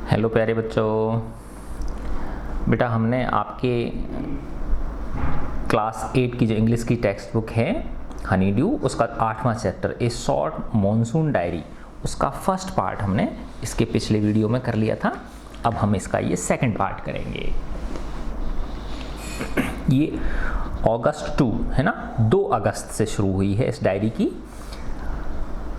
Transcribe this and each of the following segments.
Hello प्यारे बच्चों, बेटा हमने आपके क्लास 8 की जो इंग्लिश की टेक्स्ट बुक है हनी ड्यू, उसका 8वां chapter a short monsoon diary, उसका फर्स्ट पार्ट हमने इसके पिछले वीडियो में कर लिया था। अब हम इसका ये सेकंड पार्ट करेंगे। ये अगस्त 2 है ना, 2 अगस्त से शुरू हुई है इस डायरी की।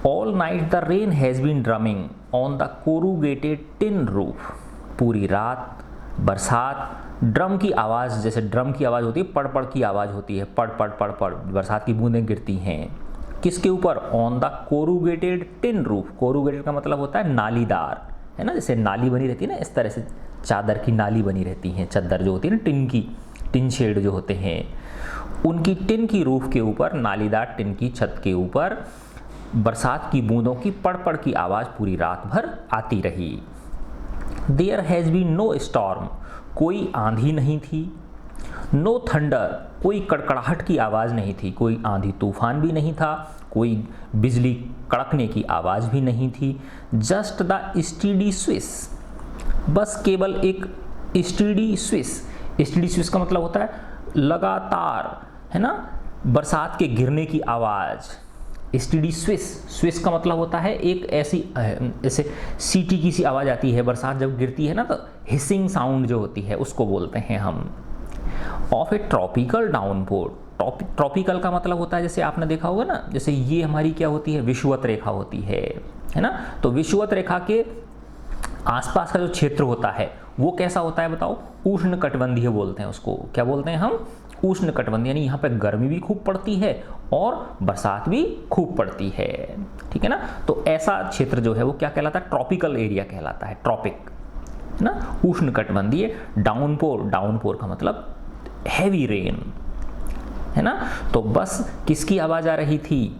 All night the rain has been drumming on the corrugated tin roof। पूरी रात बरसात, ड्रम की आवाज़, जैसे ड्रम की आवाज़ होती है, पड़ पड़ की आवाज़ होती है, पड़ पड़ पड़ पड़ बरसात की बूंदें गिरती हैं। किसके ऊपर? On the corrugated tin roof. Corrugated का मतलब होता है नालीदार, है ना, जैसे नाली बनी रहती है ना, इस तरह से चादर की नाली बनी रहती है, चादर जो होती है ना टिन की, टिन शेड जो होते हैं, उनकी टिन की रूफ के ऊपर, नालीदार टिन की छत के ऊपर बरसात की बूंदों की पड़ पड़ की आवाज़ पूरी रात भर आती रही। There has been no storm, कोई आंधी नहीं थी। नो थंडर, कोई कड़कड़ाहट की आवाज़ नहीं थी, कोई आंधी तूफान भी नहीं था, कोई बिजली कड़कने की आवाज़ भी नहीं थी। जस्ट द स्टीडी स्विस, बस केवल एक स्टीडी स्विस। स्टीडी स्विस का मतलब होता है लगातार, है ना, बरसात के गिरने की आवाज़। स्टीडी स्विस, स्विस का मतलब होता है एक ऐसी, जैसे सीटी की सी आवाज़ आती है बरसात जब गिरती है ना, तो हिसिंग साउंड जो होती है उसको बोलते हैं हम। Of A tropical downpour, tropical का मतलब होता है, जैसे आपने देखा होगा ना, जैसे ये हमारी क्या होती है, विषुवत रेखा होती है ना, तो विषुवत रेखा के आसपास का जो क्षेत्र होता है वो कैसा होता है बताओ? उष्ण कटिबंधीय बोलते हैं उसको। क्या बोलते हैं हम? उष्ण कटिबंधीय, यानी यहाँ पे गर्मी भी खूब पड़ती है और बरसात भी खूब पड़ती है, ठीक है ना। तो ऐसा क्षेत्र जो है वो क्या कहलाता है? ट्रॉपिकल एरिया कहलाता है, ट्रॉपिक, है ना, उष्ण कटिबंधीय। डाउनपोर, डाउनपोर का मतलब हैवी रेन, है ना। तो बस किसकी आवाज़ आ रही थी?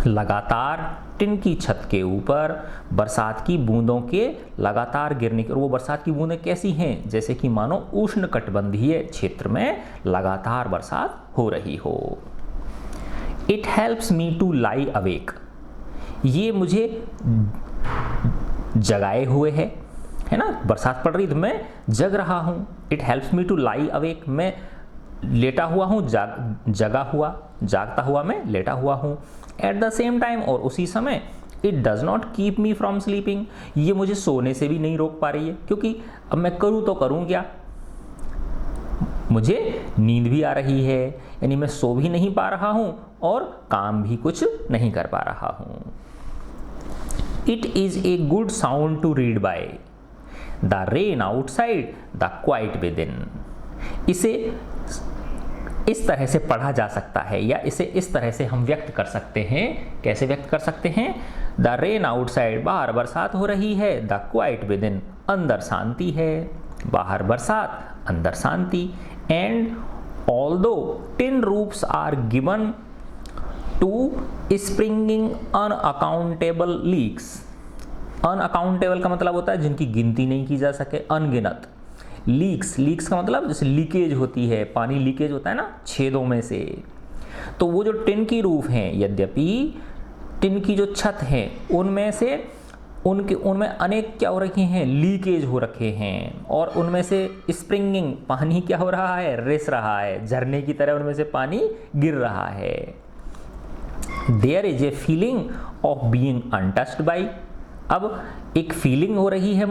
लगातार टिन की छत के ऊपर बरसात की बूंदों के लगातार गिरने की। और वो बरसात की बूंदें कैसी हैं? जैसे कि मानो उष्ण कटिबंधीय क्षेत्र में लगातार बरसात हो रही हो। It helps me to lie awake, ये मुझे जगाए हुए है ना, बरसात पड़ रही तो मैं जग रहा हूँ। It helps me to lie awake, मैं लेटा हुआ हूँ, जगा हुआ, जागता हुआ मैं लेटा हुआ हूँ। एट द सेम टाइम, और उसी समय, it does not keep me from sleeping, ये मुझे सोने से भी नहीं रोक पा रही है, क्योंकि अब मैं करूँ तो करूँ क्या, मुझे नींद भी आ रही है, यानी मैं सो भी नहीं पा रहा हूँ और काम भी कुछ नहीं कर पा रहा हूँ। It is a good sound to read by, the rain outside the quiet within. इसे इस तरह से पढ़ा जा सकता है, या इसे इस तरह से हम व्यक्त कर सकते हैं। कैसे व्यक्त कर सकते हैं? द रेन आउटसाइड, बाहर बरसात हो रही है, द क्वाइट विद इन, अंदर शांति है, बाहर बरसात अंदर शांति। And although tin roofs are given to springing unaccountable leaks. Unaccountable का मतलब होता है जिनकी गिनती नहीं की जा सके, अनगिनत। लीक्स, लीक्स का मतलब जैसे लीकेज होती है, पानी लीकेज होता है ना छेदों में से। तो वो जो टिन की रूफ हैं, यद्यपि टिन की जो छत है उनमें से उनमें अनेक क्या हो रखे हैं? लीकेज हो रखे हैं। और उनमें से स्प्रिंगिंग, पानी क्या हो रहा है? रिस रहा है, झरने की तरह उनमें से पानी गिर रहा है। There is a feeling of being untouched by, अब एक फीलिंग हो रही है,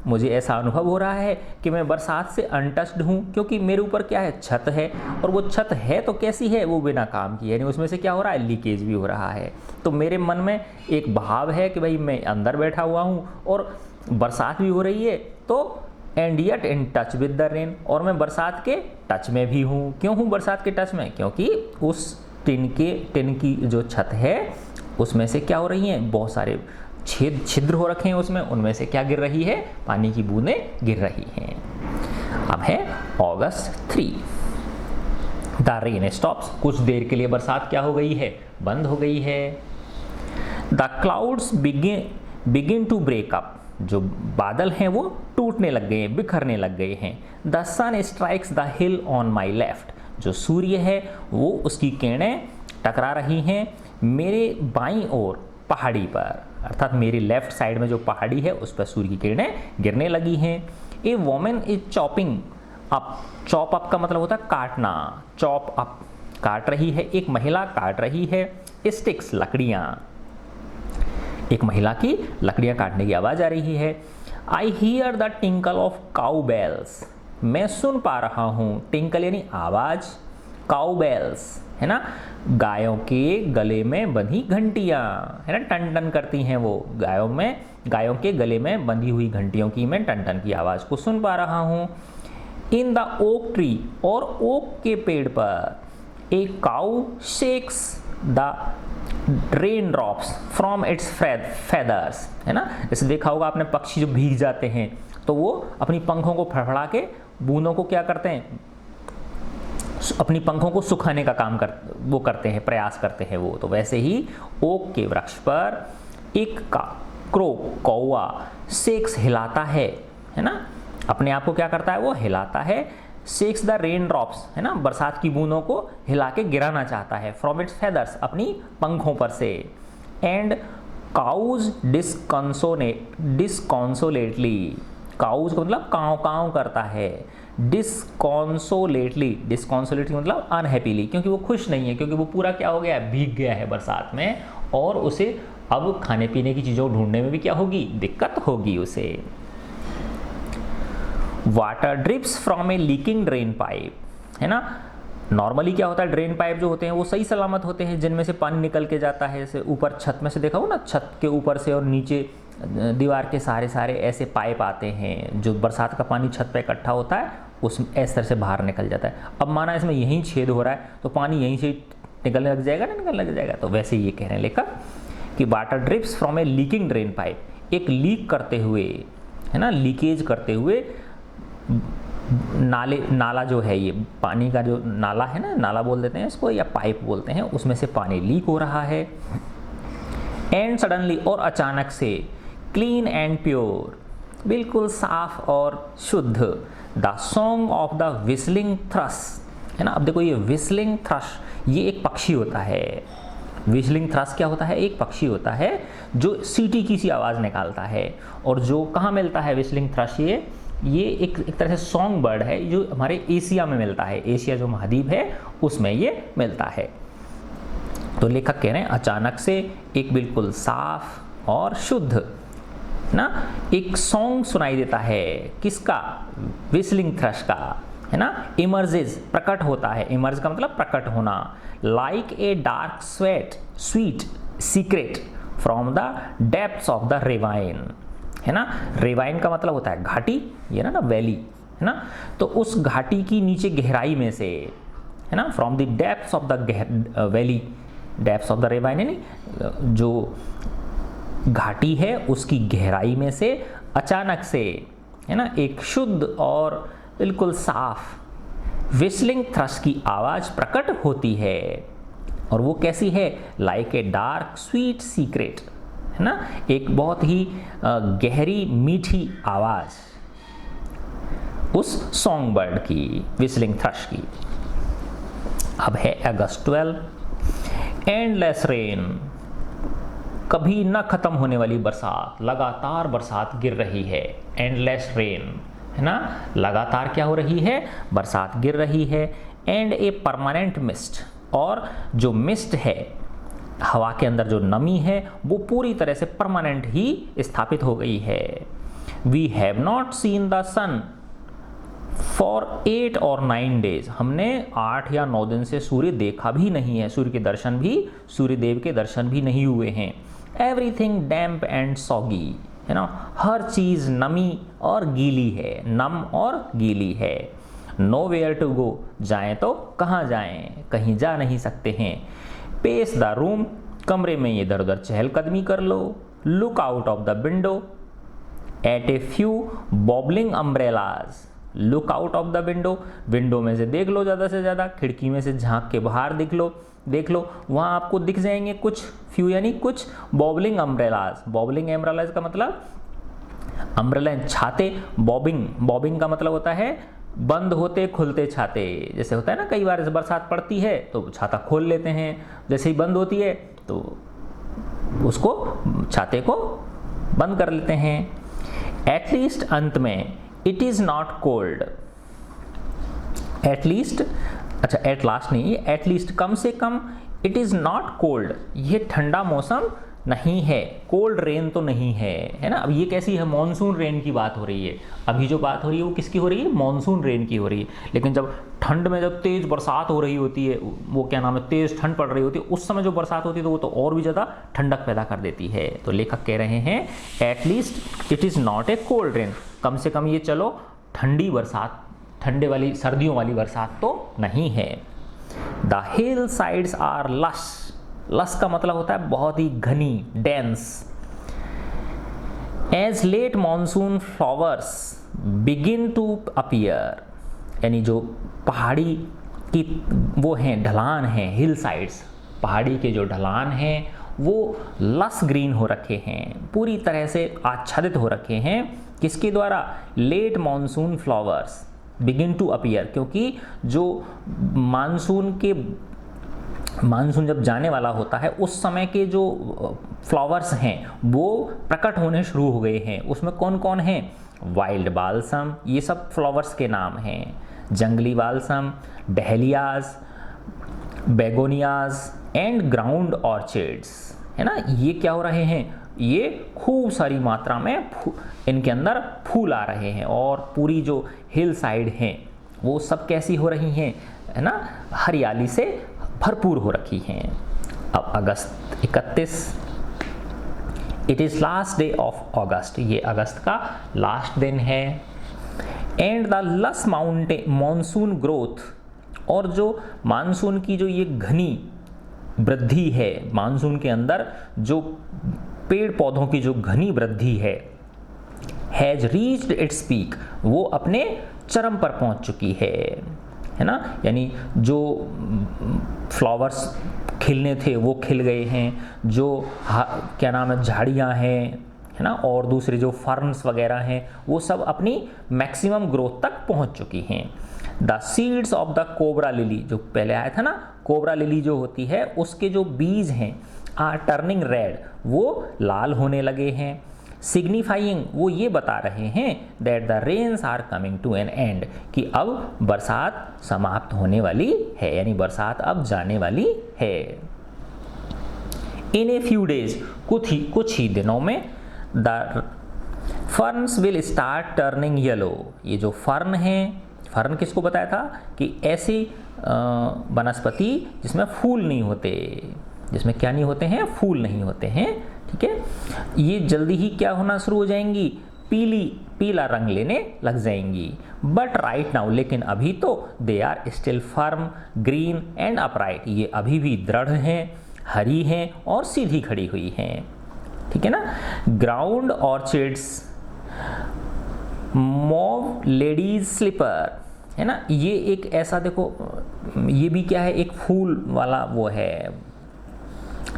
मुझे ऐसा अनुभव हो रहा है कि मैं बरसात से अनटच्ड हूँ, क्योंकि मेरे ऊपर क्या है? छत है, और वो छत है तो कैसी है? वो बिना काम की है, यानी उसमें से क्या हो रहा है? लीकेज भी हो रहा है। तो मेरे मन में एक भाव है कि भाई मैं अंदर बैठा हुआ हूँ और बरसात भी हो रही है, तो and yet in touch with the rain, और मैं बरसात के टच में भी हूँ। क्यों हूँ बरसात के टच में? क्योंकि उस टिन की जो छत है उसमें से क्या हो रही हैं? बहुत सारे छिद्र हो रखे हैं उसमें, उनमें से क्या गिर रही है? पानी की बूंदें गिर रही हैं। अब है अगस्त 3। द रेन स्टॉप्स, कुछ देर के लिए बरसात क्या हो गई है? बंद हो गई है। The clouds begin to break up, जो बादल हैं वो टूटने लग गए हैं, बिखरने लग गए हैं। The sun strikes the hill on my left, जो सूर्य है वो उसकी किरणें टकरा रही हैं मेरे बाईं ओर पहाड़ी पर। अर्थात मेरी लेफ्ट साइड में जो पहाड़ी है उस पर सूर्य की किरणें गिरने लगी हैं। A women is chopping up, chop up का मतलब होता है काटना, चॉप अप काट रही है, एक महिला काट रही है स्टिक्स लकड़ियाँ, एक महिला की लकड़ियाँ काटने की आवाज़ आ रही है। I hear the tinkle of cow bells, मैं सुन पा रहा हूँ, टिंकल यानी आवाज़, काउ बेल्स है ना, गायों के गले में बंधी घंटियाँ है ना, टन टन करती हैं वो, गायों के गले में बंधी हुई घंटियों की मैं टन टन की आवाज़ को सुन पा रहा हूँ। इन द ओक ट्री, और ओक के पेड़ पर, a cow shakes the rain drops from its feathers है ना, जैसे देखा होगा आपने पक्षी जो भीग जाते हैं तो वो अपनी पंखों को फड़फड़ा के बूंदों को क्या करते हैं, अपनी पंखों को सुखाने का काम करते हैं, प्रयास करते हैं वो। तो वैसे ही ओक के वृक्ष पर एक कौवा शेक्स हिलाता है ना, अपने आप को क्या करता है वो हिलाता है, शेक्स द रेन ड्रॉप्स है ना, बरसात की बूंदों को हिला के गिराना चाहता है, फ्रॉम इट्स फेदर्स अपनी पंखों पर से। एंड काउज डिस्कॉन्सोलेटली, काउज का मतलब काँव काँव करता है, डिस्कॉन्सोलेटली मतलब अनहैप्पीली, क्योंकि वो खुश नहीं है, क्योंकि वो पूरा क्या हो गया है, भीग गया है बरसात में, और उसे अब खाने पीने की चीज़ों को ढूंढने में भी क्या होगी, दिक्कत होगी उसे। Water drips from A leaking drain pipe है ना, नॉर्मली क्या होता है, ड्रेन पाइप जो होते हैं वो सही सलामत होते हैं, जिनमें से पानी निकल के जाता है, जैसे ऊपर छत में से देखा हो ना, छत के ऊपर से और नीचे दीवार के सारे ऐसे पाइप आते हैं, जो बरसात का पानी छत पे इकट्ठा होता है उस इस तरह से बाहर निकल जाता है। अब माना इसमें यहीं छेद हो रहा है तो पानी यहीं से निकलने लग जाएगा ना, निकलने लग जाएगा। तो वैसे ये कह रहे हैं लेखक कि water drips from A leaking drain pipe, एक लीक करते हुए है ना, लीकेज करते हुए नाला जो है, ये पानी का जो नाला है ना, नाला बोल देते हैं इसको या पाइप बोलते हैं, उसमें से पानी लीक हो रहा है। एंड सडनली, और अचानक से, क्लीन एंड प्योर, बिल्कुल साफ और शुद्ध, the song of the whistling thrust है ना। अब देखो ये विस्लिंग थ्रश ये एक पक्षी होता है, विस्लिंग थ्रश क्या होता है, एक पक्षी होता है जो सीटी की सी आवाज़ निकालता है, और जो कहाँ मिलता है विस्लिंग थ्रश, ये एक तरह से सॉन्ग बर्ड है जो हमारे एशिया में मिलता है, एशिया जो महाद्वीप है उसमें ये मिलता है। तो लेखक कह रहे हैं अचानक से एक बिल्कुल साफ और शुद्ध ना एक सॉन्ग सुनाई देता है, किसका, विस्लिंग थ्रश का है ना। इमर्जेस प्रकट होता है, इमर्ज का मतलब प्रकट होना, like a dark sweet secret from the depths of the ravine है ना। रेवाइन का मतलब होता है घाटी, ये ना वैली है ना, तो उस घाटी की नीचे गहराई में से है ना, from the depths of the valley, depths of the ravine यानी जो घाटी है उसकी गहराई में से अचानक से है ना एक शुद्ध और बिल्कुल साफ विस्लिंग थ्रश की आवाज़ प्रकट होती है। और वो कैसी है, like a dark sweet secret है ना, एक बहुत ही गहरी मीठी आवाज़ उस सॉन्ग बर्ड की, विस्लिंग थ्रश की। अब है अगस्त 12, एंडलेस रेन, कभी न खत्म होने वाली बरसात, लगातार बरसात गिर रही है, एंडलेस रेन है ना, लगातार क्या हो रही है, बरसात गिर रही है। एंड ए परमानेंट मिस्ट, और जो मिस्ट है, हवा के अंदर जो नमी है वो पूरी तरह से परमानेंट ही स्थापित हो गई है। We have not seen the sun for 8 और 9 days, हमने 8 या 9 दिन से सूर्य देखा भी नहीं है, सूर्य के दर्शन भी, सूर्यदेव के दर्शन भी नहीं हुए हैं। एवरीथिंग डैम्प एंड सॉगी है ना, हर चीज़ नमी और गीली है, नम और गीली है। नो वेयर टू गो, जाएँ तो कहाँ जाएँ, कहीं जा नहीं सकते हैं। पेस द रूम, कमरे में इधर उधर चहलकदमी कर लो। Look out of the window at a few bobbling umbrellas, look out of the window, window में से देख लो ज़्यादा से ज़्यादा, खिड़की में से झांक के बाहर देख लो वहाँ आपको दिख जाएंगे कुछ फ्यू यानी कुछ बॉबलिंग अम्ब्रेलाज। बॉबलिंग अम्ब्रेलाज का मतलब अम्ब्रेला छाते, बॉबिंग का मतलब होता है बंद होते खुलते छाते, जैसे होता है ना कई बार बरसात पड़ती है तो छाता खोल लेते हैं, जैसे ही बंद होती है तो उसको छाते को बंद कर लेते हैं। एटलीस्ट अंत में it is not cold, at least, अच्छा एट लास्ट नहीं, एटलीस्ट कम से कम, इट इज नॉट कोल्ड, ये ठंडा मौसम नहीं है, कोल्ड रेन तो नहीं है, है ना। अब ये कैसी है, मॉनसून रेन की बात हो रही है। अभी जो बात हो रही है वो किसकी हो रही है, मॉनसून रेन की हो रही है। लेकिन जब ठंड में जब तेज बरसात हो रही होती है, वो क्या नाम है, तेज ठंड पड़ रही होती है, उस समय जो बरसात होती है तो वो तो और भी ज़्यादा ठंडक पैदा कर देती है। तो लेखक कह रहे हैं at least it is not a cold rain, कम से कम ये चलो ठंडी बरसात, ठंडे वाली सर्दियों वाली बरसात तो नहीं है। The hill sides are lush, lush का मतलब होता है बहुत ही घनी, dense. As late monsoon flowers begin to appear, यानी जो पहाड़ी की वो हैं ढलान हैं, हिल साइड्स, पहाड़ी के जो ढलान हैं वो लस ग्रीन हो रखे हैं, पूरी तरह से आच्छादित हो रखे हैं। किसके द्वारा, late monsoon flowers begin to appear, क्योंकि जो मानसून जब जाने वाला होता है उस समय के जो फ्लावर्स हैं वो प्रकट होने शुरू हो गए हैं। उसमें कौन कौन हैं, वाइल्ड बाल्सम, ये सब फ्लावर्स के नाम हैं, जंगली बाल्सम, डहलियाज, बेगोनियाज एंड ग्राउंड ऑर्चिड्स, है ना। ये क्या हो रहे हैं, ये खूब सारी मात्रा में इनके अंदर फूल आ रहे हैं और पूरी जो हिल साइड हैं वो सब कैसी हो रही हैं, है ना, हरियाली से भरपूर हो रखी हैं। अब अगस्त 31, it is last day of अगस्त, ये अगस्त का लास्ट दिन है। एंड द लस माउंटेन मॉनसून ग्रोथ, और जो मानसून की जो ये घनी वृद्धि है, मानसून के अंदर जो पेड़ पौधों की जो घनी वृद्धि है, हैज रीच्ड इट्स पीक, वो अपने चरम पर पहुंच चुकी है ना। यानी जो फ्लावर्स खिलने थे वो खिल गए हैं, जो क्या नाम है झाड़ियाँ हैं, है ना, और दूसरे जो फर्न्स वगैरह हैं वो सब अपनी मैक्सिमम ग्रोथ तक पहुंच चुकी हैं। The seeds of the cobra lily, जो पहले आया था ना, कोबरा लिली जो होती है उसके जो बीज हैं आर टर्निंग रेड, वो लाल होने लगे हैं। सिग्निफाइंग, वो ये बता रहे हैं that the rains are coming to an end, कि अब बरसात समाप्त होने वाली है, यानी बरसात अब जाने वाली है। इन ए फ्यू डेज, कुछ ही दिनों में the ferns will start turning yellow, ये जो फर्न है, फर्न किसको बताया था कि ऐसी वनस्पति जिसमें फूल नहीं होते, जिसमें क्या नहीं होते हैं, फूल नहीं होते हैं, ठीक है, ये जल्दी ही क्या होना शुरू हो जाएंगी, पीला रंग लेने लग जाएंगी। बट राइट नाउ, लेकिन अभी तो they are still firm, green and upright, ये अभी भी दृढ़ हैं, हरी हैं और सीधी खड़ी हुई हैं, ठीक है ना। Ground orchids, mauve ladies slipper, है ना, ये एक ऐसा, देखो ये भी क्या है, एक फूल वाला वो है,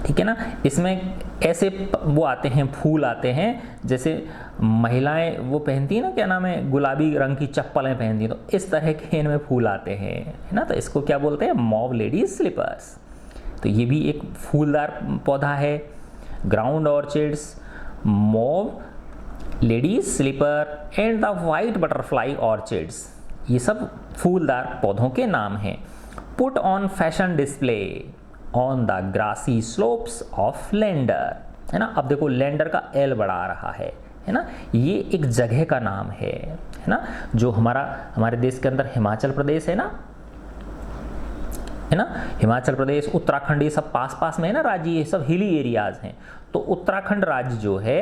ठीक है ना। इसमें ऐसे वो आते हैं, फूल आते हैं, जैसे महिलाएं वो पहनती है ना, क्या नाम है, गुलाबी रंग की चप्पलें पहनती हैं, तो इस तरह के इनमें फूल आते हैं, है ना। तो इसको क्या बोलते हैं, मॉव लेडीज स्लीपर्स। तो ये भी एक फूलदार पौधा है। Ground orchids, mauve ladies slipper and the white butterfly orchids, ये सब फूलदार पौधों के नाम हैं। Put on fashion display on the grassy slopes of Landour, है ना। अब देखो लेंडर का एल बड़ा आ रहा है ना, ये एक जगह का नाम है ना, जो हमारे देश के अंदर हिमाचल प्रदेश है ना, हिमाचल प्रदेश, उत्तराखंड, ये सब पास में है ना राज्य, ये सब हिली एरियाज हैं। तो उत्तराखंड राज्य जो है,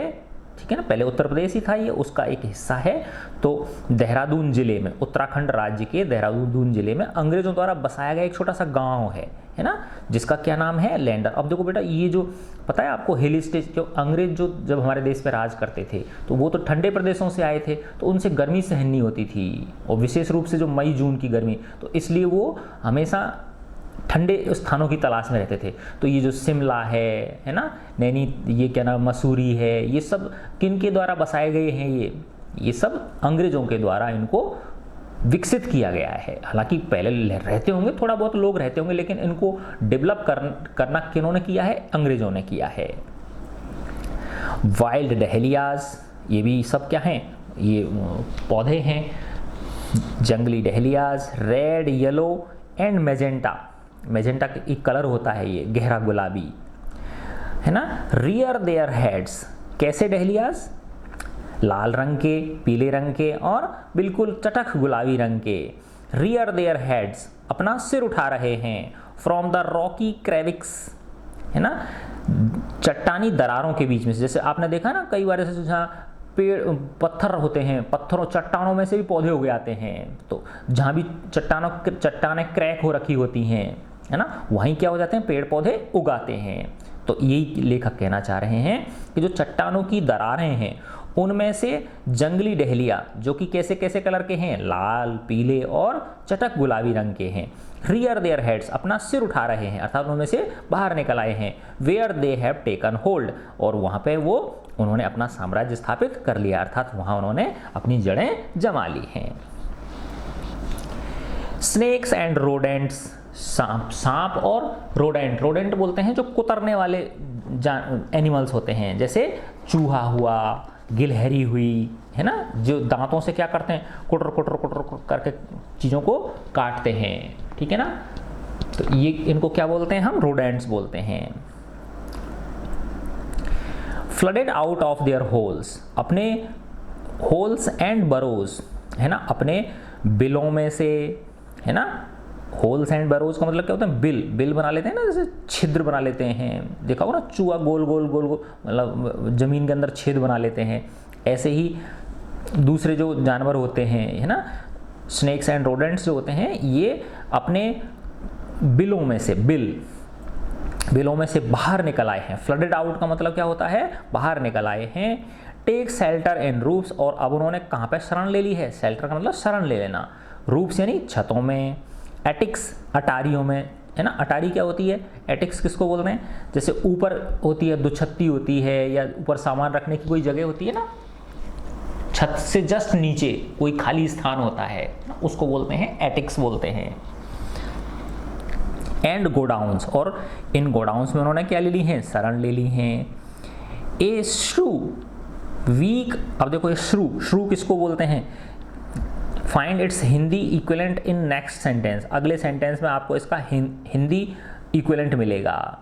ठीक है ना, पहले उत्तर प्रदेश ही था, ये उसका एक हिस्सा है। तो देहरादून जिले में, उत्तराखंड राज्य के देहरादून जिले में अंग्रेजों द्वारा बसाया गया एक छोटा सा गांव है ना, जिसका क्या नाम है, लेंडर। अब देखो बेटा, ये जो पता है आपको, हिल स्टेशन, जो अंग्रेज जो जब हमारे देश पे राज करते थे तो वो तो ठंडे प्रदेशों से आए थे, तो उनसे गर्मी सहन नहीं होती थी, और विशेष रूप से जो मई जून की गर्मी, तो इसलिए वो हमेशा ठंडे स्थानों की तलाश में रहते थे। तो ये जो शिमला है ना, नैनी, ये क्या नाम, मसूरी है, ये सब किन के द्वारा बसाए गए हैं, ये सब अंग्रेजों के द्वारा इनको विकसित किया गया है। हालांकि पहले रहते होंगे, थोड़ा बहुत लोग रहते होंगे, लेकिन इनको डेवलप करना किन्होंने किया है, अंग्रेजों ने किया है। वाइल्ड डहेलियाज, ये भी सब क्या हैं, ये पौधे हैं, जंगली dahlias. Red, yellow and magenta, magenta एक कलर होता है, ये गहरा गुलाबी है ना। रियर देयर हेड्स, कैसे डहेलियाज, लाल रंग के, पीले रंग के और बिल्कुल चटक गुलाबी रंग के। रियर देयर हेड्स, अपना सिर उठा रहे हैं। फ्रॉम द रॉकी क्रेविक्स, है ना, चट्टानी दरारों के बीच में से। जैसे आपने देखा ना कई बार, जैसे जहाँ पेड़ पत्थर होते हैं, पत्थरों चट्टानों में से भी पौधे उग आते हैं, तो जहाँ भी चट्टानें क्रैक हो रखी होती हैं, है ना, वहीं क्या हो जाते हैं, पेड़ पौधे उगाते हैं। तो यही लेखक कहना चाह रहे हैं कि जो चट्टानों की दरारें हैं उनमें से जंगली डहेलिया, जो कि कैसे कैसे कलर के हैं, लाल, पीले और चटक गुलाबी रंग के हैं। रियर देयर हेड्स, अपना सिर उठा रहे हैं, अर्थात उनमें से बाहर निकल आए हैं। Where they have taken hold, और वहाँ पे वो उन्होंने अपना साम्राज्य स्थापित कर लिया, अर्थात वहाँ उन्होंने अपनी जड़ें जमा ली हैं। स्नेक्स एंड रोडेंट्स, सांप और रोडेंट, रोडेंट बोलते हैं जो कुतरने वाले एनिमल्स होते हैं, जैसे चूहा हुआ, गिलहरी हुई, है ना, जो दांतों से क्या करते हैं, कुटर कुटर कुटर करके चीज़ों को काटते हैं, ठीक है ना। तो ये इनको क्या बोलते हैं, हम रोडेंट्स बोलते हैं। Flooded out of their holes, अपने होल्स एंड बरोज, है ना, अपने बिलों में से, है ना। होल्स एंड बरोज का मतलब क्या होता है, बिल बना लेते हैं ना, जैसे छिद्र बना लेते हैं, देखा होगा ना, चूहा गोल गोल गोल गोल मतलब जमीन के अंदर छेद बना लेते हैं। ऐसे ही दूसरे जो जानवर होते हैं, है ना, स्नेक्स एंड रोडेंट्स जो होते हैं, ये अपने बिलों में से बिलों में से बाहर निकल आए हैं। फ्लडेड आउट का मतलब क्या होता है, बाहर निकल आए हैं। टेक शेल्टर इन रूफ्स, और अब उन्होंने कहाँ पे शरण ले ली है, शेल्टर का मतलब शरण ले लेना, रूफ्स यानी छतों में, एटिक्स अटारियों में, है ना। अटारी क्या होती है, एटिक्स किसको बोलते हैं, जैसे ऊपर होती है, दुछत्ती होती है, या ऊपर सामान रखने की कोई जगह होती है ना, छत से जस्ट नीचे कोई खाली स्थान होता है, उसको बोलते हैं एटिक्स बोलते हैं। एंड गोडाउन्स, और इन गोडाउन्स में उन्होंने क्या ले ली हैं, शरण ले ली हैं। ए श्रू वीक, अब देखो ये श्रू किसको बोलते हैं, find its Hindi equivalent in next sentence, अगले सेंटेंस में आपको इसका हिंदी इक्विवेलेंट मिलेगा।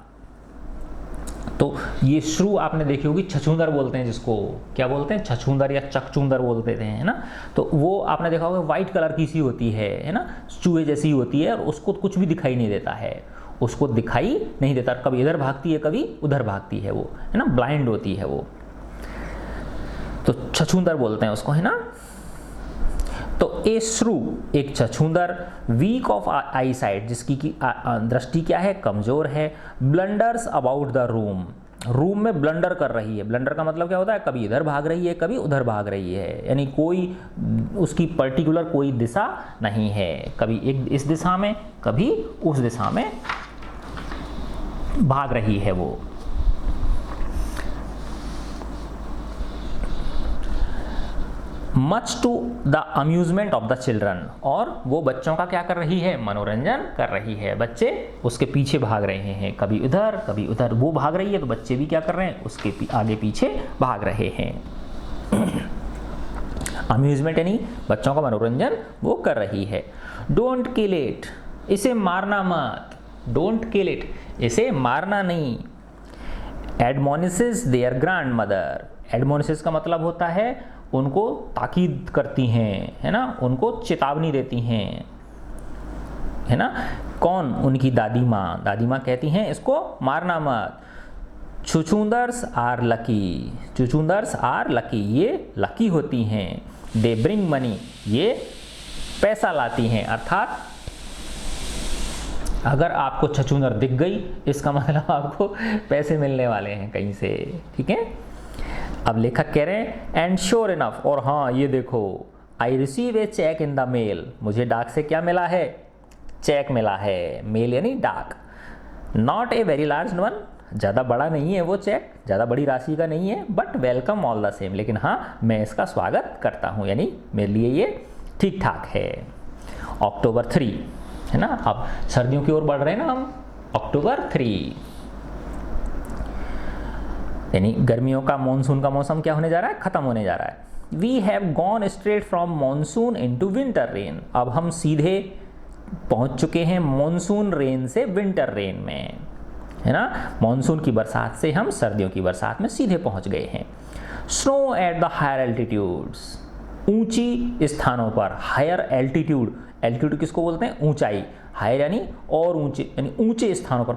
तो ये श्रू आपने देखी होगी, छछूंदर बोलते हैं जिसको, क्या बोलते हैं, छछूंदर या चकचूंदर बोलते थे, है ना। तो वो आपने देखा होगा व्हाइट कलर की सी होती है ना, चूहे जैसी होती है, और उसको कुछ भी दिखाई नहीं देता है, उसको दिखाई नहीं देता, कभी इधर भागती है कभी उधर भागती है वो, है ना, ब्लाइंड होती है वो, तो छछूंदर बोलते हैं उसको, है ना। तो ए श्रू एक छछूंदर, वीक ऑफ आई साइट, जिसकी की दृष्टि क्या है, कमजोर है। ब्लंडर्स अबाउट द रूम में ब्लंडर कर रही है, ब्लंडर का मतलब क्या होता है, कभी इधर भाग रही है कभी उधर भाग रही है, यानी कोई उसकी पर्टिकुलर कोई दिशा नहीं है, कभी एक इस दिशा में कभी उस दिशा में भाग रही है वो। Much to the amusement of the children, और वो बच्चों का क्या कर रही है, मनोरंजन कर रही है, बच्चे उसके पीछे भाग रहे हैं, कभी उधर कभी उधर, वो भाग रही है तो बच्चे भी क्या कर रहे हैं, उसके आगे पीछे भाग रहे हैं। अम्यूजमेंट यानी बच्चों का मनोरंजन वो कर रही है। डोंट किल इट, इसे मारना मत, डोंट किल इट, इसे मारना नहीं। एडमोनिसेस देयर ग्रैंड मदर, एडमोनिसेस का मतलब होता है उनको ताकीद करती हैं, है ना, उनको चेतावनी देती हैं, है ना। कौन, उनकी दादी माँ, दादी माँ कहती हैं इसको मारना मत। छुछुंदर्स आर लकी, छुछुंदर्स आर लकी, ये लकी होती हैं। दे ब्रिंग मनी, ये पैसा लाती हैं, अर्थात अगर आपको छछूंदर दिख गई इसका मतलब आपको पैसे मिलने वाले हैं कहीं से, ठीक है। अब लेखक कह रहे हैं एंड श्योर इनफ, और हाँ ये देखो, I receive a cheque in the mail, मुझे डाक से क्या मिला है, चेक मिला है, मेल यानी डाक। Not a very large one, ज़्यादा बड़ा नहीं है वो चेक, ज़्यादा बड़ी राशि का नहीं है, but welcome all the same, लेकिन हाँ मैं इसका स्वागत करता हूँ, यानी मेरे लिए ये ठीक ठाक है। अक्टूबर 3, है ना, अब सर्दियों की ओर बढ़ रहे हैं ना हम, अक्टूबर 3। यानी गर्मियों का मानसून का मौसम क्या होने जा रहा है, खत्म होने जा रहा है। We have gone straight from monsoon into winter rain, अब हम सीधे पहुंच चुके हैं मानसून रेन से विंटर रेन में, है ना। मानसून की बरसात से हम सर्दियों की बरसात में सीधे पहुंच गए हैं। Snow at the higher altitudes, ऊंची स्थानों पर, हायर एल्टीट्यूड, एल्टीट्यूड किसको बोलते हैं, ऊंचाई, हायर यानी और ऊंचे, यानी ऊंचे स्थानों पर।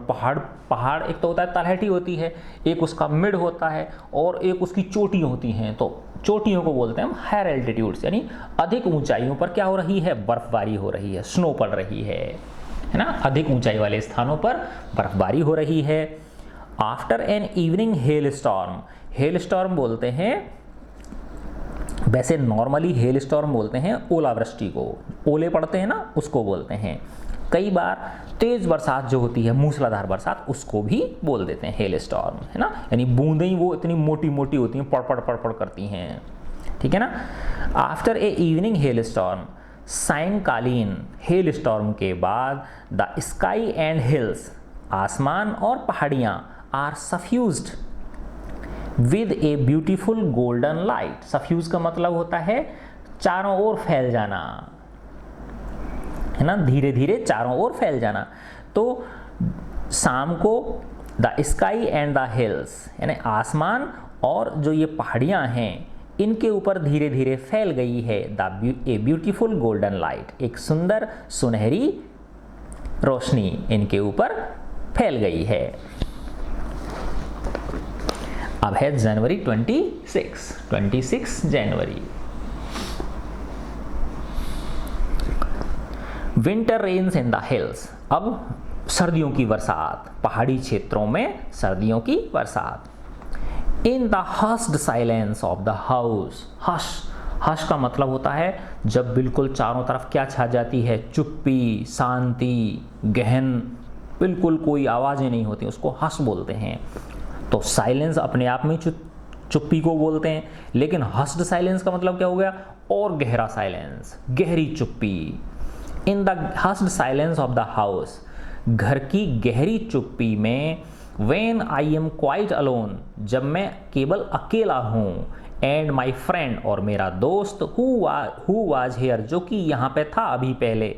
पहाड़ एक तो होता है तलहटी होती है, एक उसका मिड होता है और एक उसकी चोटी होती हैं, तो चोटियों को बोलते हैं हम हायर एल्टीट्यूड्स, यानी अधिक ऊंचाइयों पर क्या हो रही है, बर्फबारी हो रही है, स्नो पड़ रही है ना। अधिक ऊंचाई वाले स्थानों पर बर्फबारी हो रही है। After an evening hail storm, hello storm बोलते हैं, वैसे नॉर्मली हेल स्टॉर्म बोलते हैं ओलावृष्टि को, ओले पड़ते हैं ना उसको बोलते हैं। कई बार तेज बरसात जो होती है, मूसलाधार बरसात, उसको भी बोल देते हैं हेल स्टॉर्म, है ना। यानी बूंदें ही वो इतनी मोटी मोटी होती हैं, पड़ करती हैं, ठीक है ना। After a evening hail storm, सायंकालीन हेल स्टॉर्म के बाद, द स्काई एंड हिल्स, आसमान और पहाड़ियाँ, are suffused with a beautiful golden light. Suffuse का मतलब होता है चारों ओर फैल जाना, है ना, धीरे धीरे चारों ओर फैल जाना। तो शाम को the sky and the hills, यानी आसमान और जो ये पहाड़ियाँ हैं इनके ऊपर धीरे धीरे फैल गई है ए ब्यूटीफुल गोल्डन लाइट, एक सुंदर सुनहरी रोशनी इनके ऊपर फैल गई है। अब है जनवरी 26 जनवरी। Winter rains in the hills, अब सर्दियों की बरसात, पहाड़ी क्षेत्रों में सर्दियों की बरसात। In the hushed silence of the house, hush का मतलब होता है जब बिल्कुल चारों तरफ क्या छा जाती है, चुप्पी, शांति, गहन, बिल्कुल कोई आवाज़ें नहीं होती, उसको हश बोलते हैं। तो साइलेंस अपने आप में चुप्पी को बोलते हैं, लेकिन हस्ड साइलेंस का मतलब क्या हो गया, और गहरा साइलेंस, गहरी चुप्पी। In the hushed silence of the house, घर की गहरी चुप्पी में। When I am quite alone, जब मैं केवल अकेला हूँ। एंड माई फ्रेंड, और मेरा दोस्त, who was here, जो कि यहाँ पे था अभी पहले,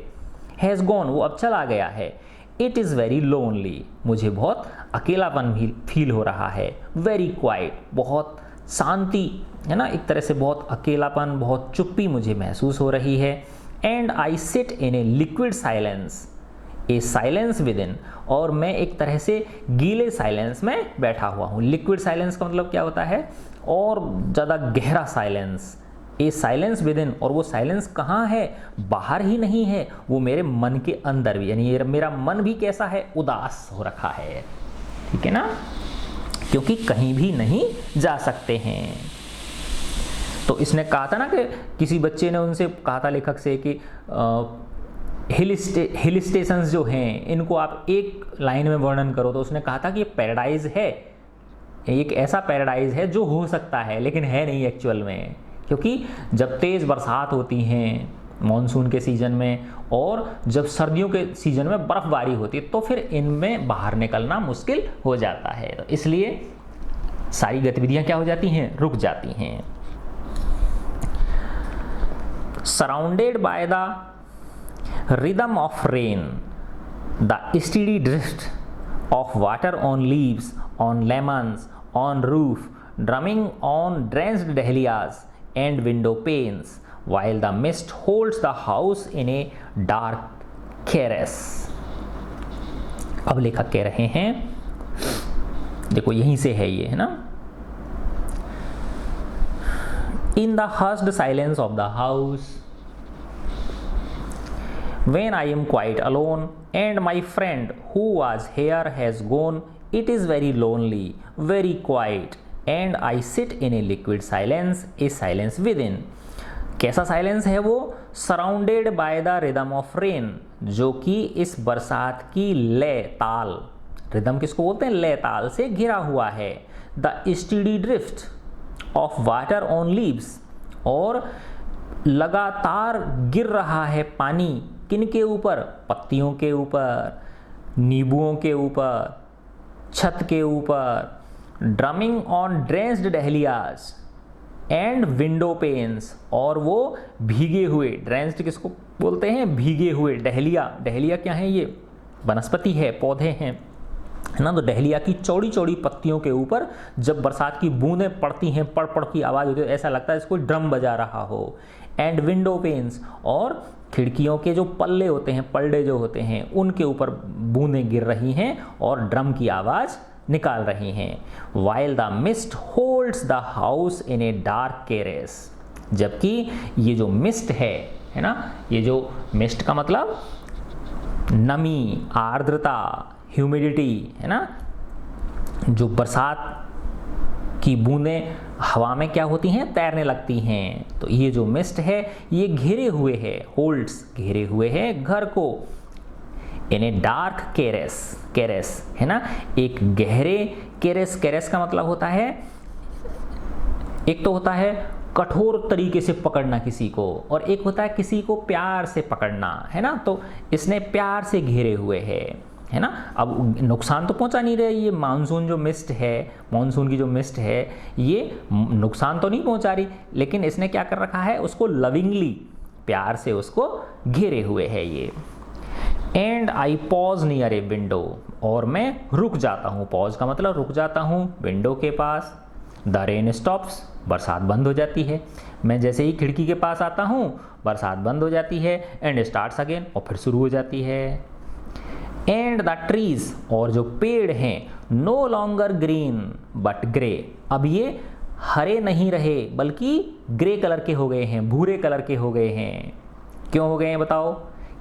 has gone, वो अब चला गया है। It is very lonely, मुझे बहुत अकेलापन भी फील हो रहा है। Very quiet, बहुत शांति, है ना, एक तरह से बहुत अकेलापन, बहुत चुप्पी मुझे महसूस हो रही है। And I sit in a liquid silence, a silence with in, और मैं एक तरह से गीले साइलेंस में बैठा हुआ हूँ। लिक्विड साइलेंस का मतलब क्या होता है, और ज़्यादा गहरा silence, a silence with in, और वो साइलेंस कहाँ है, बाहर ही नहीं है, वो मेरे मन के अंदर भी, यानी मेरा मन भी कैसा है, उदास हो रखा है, ठीक है ना, क्योंकि कहीं भी नहीं जा सकते हैं। तो इसने कहा था ना कि किसी बच्चे ने उनसे कहा था लेखक से कि हिल स्टेशंस जो हैं इनको आप एक लाइन में वर्णन करो, तो उसने कहा था कि ये पैराडाइज है, एक ऐसा पैराडाइज है जो हो सकता है लेकिन है नहीं एक्चुअल में, क्योंकि जब तेज़ बरसात होती हैं मॉनसून के सीज़न में और जब सर्दियों के सीज़न में बर्फ़बारी होती है तो फिर इनमें बाहर निकलना मुश्किल हो जाता है, तो इसलिए सारी गतिविधियां क्या हो जाती हैं, रुक जाती हैं। Surrounded by the rhythm of rain, the steady drift of water on leaves, on lemons, on roof, drumming on drenched dahlias and window panes, while the mist holds the house in a dark caress। अब लेखक कह रहे हैं, देखो यहीं से है ये, है ना, in the hushed silence of the house, when I am quite alone and my friend who was here has gone, it is very lonely, very quiet, and I sit in a liquid silence, a silence within। कैसा silence है वो, surrounded by the rhythm of rain, जो कि इस बरसात की लय ताल, रिदम किसको बोलते हैं, लय ताल से घिरा हुआ है। The steady drift of water on leaves, और लगातार गिर रहा है पानी किनके ऊपर, पत्तियों के ऊपर, नींबुओं के ऊपर, छत के ऊपर, drumming on dressed dahlias and window panes, और वो भीगे हुए, ड्रेस्ड किसको बोलते हैं, भीगे हुए, डहलिया, डहलिया क्या है, ये वनस्पति है, पौधे हैं, है ना। तो डहलिया की चौड़ी चौड़ी पत्तियों के ऊपर जब बरसात की बूंदें पड़ती हैं, पड़ पड़ की आवाज़ होती है, ऐसा लगता है इसको ड्रम बजा रहा हो। एंड विंडो पेन्स, और खिड़कियों के जो पल्ले होते हैं, पल्ले जो होते हैं, उनके ऊपर बूंदें गिर रही हैं और ड्रम की आवाज़ निकाल रही हैं। While the mist holds the house in a dark caress, जबकि ये जो मिस्ट है ना, ये जो मिस्ट का मतलब नमी, आर्द्रता, ह्यूमिडिटी, है ना, जो बरसात की बूंदें हवा में क्या होती हैं, तैरने लगती हैं। तो ये जो मिस्ट है ये घेरे हुए है, होल्ड्स, घेरे हुए है घर को, इन ए डार्क केरेस, केरेस है ना, एक गहरे केरेस, केरेस का मतलब होता है, एक तो होता है कठोर तरीके से पकड़ना किसी को, और एक होता है किसी को प्यार से पकड़ना, है ना। तो इसने प्यार से घेरे हुए है ना। अब नुकसान तो पहुंचा नहीं रही, ये मानसून जो मिस्ट है, मानसून की जो मिस्ट है, ये नुकसान तो नहीं पहुंचा रही, लेकिन इसने क्या कर रखा है, उसको लविंगली, प्यार से उसको घेरे हुए है ये। And I pause near a window, और मैं रुक जाता हूँ, पॉज का मतलब रुक जाता हूँ विंडो के पास। द रेन स्टॉप्स, बरसात बंद हो जाती है। मैं जैसे ही खिड़की के पास आता हूँ बरसात बंद हो जाती है। एंड स्टार्ट्स अगेन, और फिर शुरू हो जाती है। एंड द ट्रीज, और जो पेड़ हैं, no longer green but grey, अब ये हरे नहीं रहे बल्कि ग्रे कलर के हो गए हैं, भूरे कलर के हो गए हैं। क्यों हो गए हैं बताओ?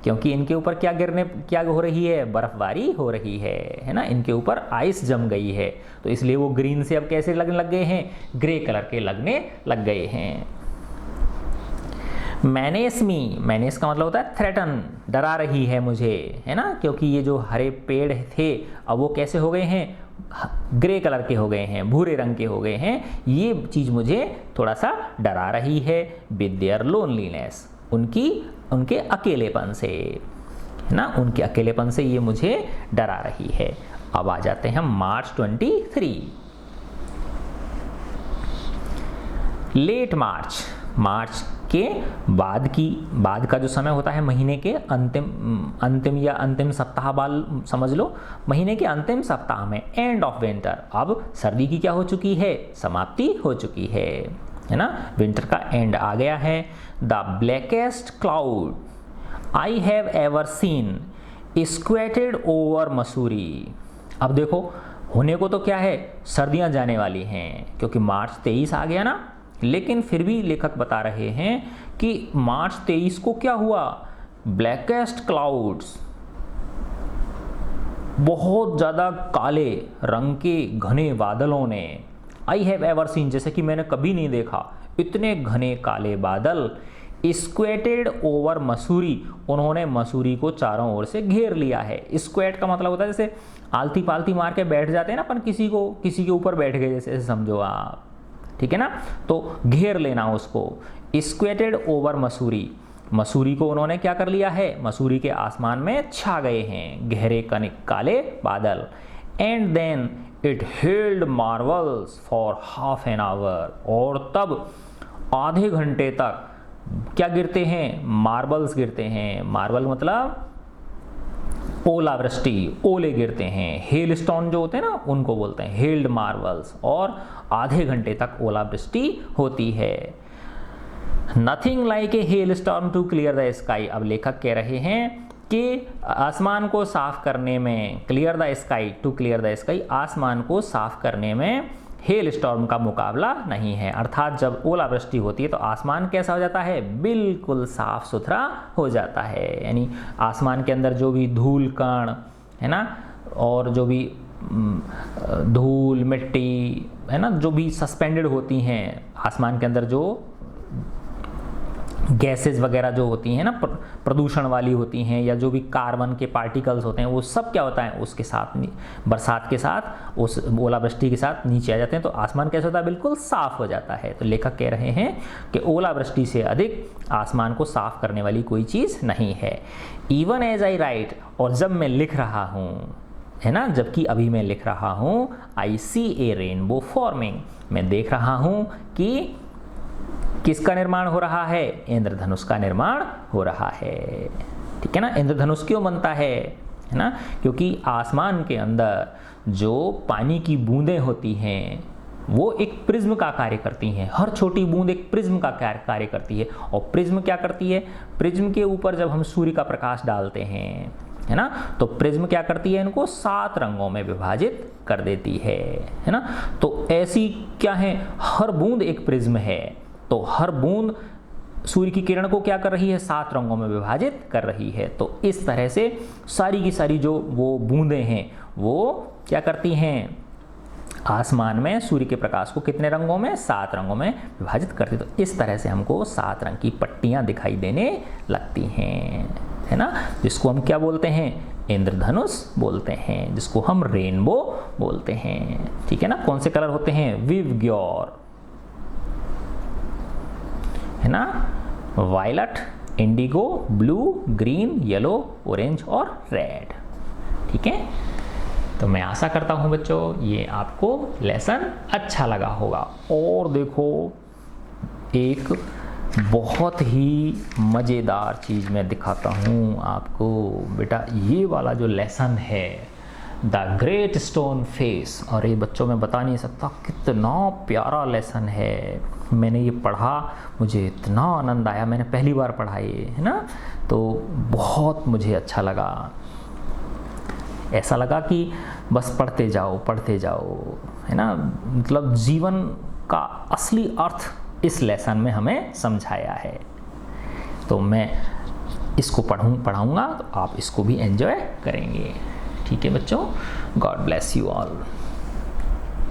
क्योंकि इनके ऊपर क्या हो रही है, बर्फबारी हो रही है ना, इनके ऊपर आइस जम गई है, तो इसलिए वो ग्रीन से अब कैसे लगने लग गए हैं, ग्रे कलर के लगने लग गए हैं। मैनेस मी, मैनेस का मतलब होता है थ्रेटन, डरा रही है मुझे, है ना, क्योंकि ये जो हरे पेड़ थे अब वो कैसे हो गए हैं, ग्रे कलर के हो गए हैं, भूरे रंग के हो गए हैं। ये चीज़ मुझे थोड़ा सा डरा रही है। विद देयर लोनलीनेस, उनके अकेलेपन से, है ना, उनके अकेलेपन से ये मुझे डरा रही है। अब आ जाते हैं मार्च 23। लेट मार्च, मार्च के बाद का जो समय होता है, महीने के अंतिम या अंतिम सप्ताह वाल समझ लो, महीने के अंतिम सप्ताह में। एंड ऑफ विंटर, अब सर्दी की क्या हो चुकी है, समाप्ति हो चुकी है ना, विंटर का एंड आ गया है। The blackest cloud I have ever seen squatted over Mussoorie. अब देखो होने को तो क्या है, सर्दियां जाने वाली हैं, क्योंकि मार्च 23 आ गया ना, लेकिन फिर भी लेखक बता रहे हैं कि मार्च 23 को क्या हुआ, ब्लैकेस्ट क्लाउड्स, बहुत ज़्यादा काले रंग के घने बादलों ने, आई हैव एवर सीन, जैसे कि मैंने कभी नहीं देखा, इतने घने काले बादल, स्क्वेटेड ओवर मसूरी, उन्होंने मसूरी को चारों ओर से घेर लिया है। स्क्वेट का मतलब होता है जैसे आलती पालती मार के बैठ जाते हैं ना अपन, किसी के ऊपर बैठ गए जैसे समझो आप, ठीक है ना, तो घेर लेना उसको। स्क्वेटेड ओवर मसूरी, मसूरी को उन्होंने क्या कर लिया है, मसूरी के आसमान में छा गए हैं गहरे काले बादल। And then it hailed marbles for half an hour, और तब आधे घंटे तक क्या गिरते हैं, मार्बल्स गिरते हैं। मार्बल मतलब ओलावृष्टि, ओले गिरते हैं, हेल स्टोन जो होते हैं ना उनको बोलते हैं हेल्ड मार्बल्स, और आधे घंटे तक ओलावृष्टि होती है। Nothing like a hail storm to clear the sky, अब लेखक कह रहे हैं कि आसमान को साफ करने में, clear the sky, to clear the sky, आसमान को साफ करने में हेल स्टॉर्म का मुकाबला नहीं है। अर्थात जब ओलावृष्टि होती है तो आसमान कैसा हो जाता है, बिल्कुल साफ सुथरा हो जाता है, यानी आसमान के अंदर जो भी धूल कण है ना, और जो भी धूल मिट्टी है ना, जो भी सस्पेंडेड होती हैं आसमान के अंदर, जो गैसेस वगैरह जो होती हैं ना, प्रदूषण वाली होती हैं, या जो भी कार्बन के पार्टिकल्स होते हैं, वो सब क्या होता है, उसके साथ बरसात के साथ, उस ओलावृष्टि के साथ नीचे आ जाते हैं, तो आसमान कैसा होता है, बिल्कुल साफ हो जाता है। तो लेखक कह रहे हैं कि ओलावृष्टि से अधिक आसमान को साफ करने वाली कोई चीज़ नहीं है। इवन एज आई राइट, और जब मैं लिख रहा हूँ, है ना, जबकि अभी मैं लिख रहा हूँ आई सी ए रेनबो फॉर्मिंग, मैं देख रहा हूँ कि किसका निर्माण हो रहा है, इंद्रधनुष का निर्माण हो रहा है। ठीक है ना, इंद्रधनुष क्यों बनता है ना, क्योंकि आसमान के अंदर जो पानी की बूंदें होती हैं वो एक प्रिज्म का कार्य करती हैं, हर छोटी बूंद एक प्रिज्म का कार्य करती है। और प्रिज्म क्या करती है, प्रिज्म के ऊपर जब हम सूर्य का प्रकाश डालते हैं, है ना, तो प्रिज्म क्या करती है, इनको 7 रंगों में विभाजित कर देती है ना। तो ऐसी क्या है, हर बूंद एक प्रिज्म है, तो हर बूंद सूर्य की किरण को क्या कर रही है, 7 रंगों में विभाजित कर रही है। तो इस तरह से सारी की सारी जो वो बूंदें हैं वो क्या करती हैं, आसमान में सूर्य के प्रकाश को कितने रंगों में, 7 रंगों में विभाजित करती। तो इस तरह से हमको 7 रंग की पट्टियां दिखाई देने लगती हैं, है ना, जिसको हम क्या बोलते हैं, इंद्रधनुष बोलते हैं, जिसको हम रेनबो बोलते हैं। ठीक है ना, कौन से कलर होते हैं, विवग्योर, है ना, violet, Indigo, blue, green, yellow, orange और रेड। ठीक है, तो मैं आशा करता हूँ बच्चों ये आपको लेसन अच्छा लगा होगा। और देखो एक बहुत ही मज़ेदार चीज़ मैं दिखाता हूँ आपको बेटा, ये वाला जो लेसन है द ग्रेट स्टोन फेस, और ये बच्चों मैं बता नहीं सकता कितना प्यारा लेसन है। मैंने ये पढ़ा, मुझे इतना आनंद आया, मैंने पहली बार पढ़ा ये, है ना, तो बहुत मुझे अच्छा लगा। ऐसा लगा कि बस पढ़ते जाओ, है ना, मतलब जीवन का असली अर्थ इस लेसन में हमें समझाया है। तो मैं इसको पढ़ाऊँगा तो आप इसको भी एंजॉय करेंगे। ठीक है बच्चों, गॉड ब्लेस यू ऑल।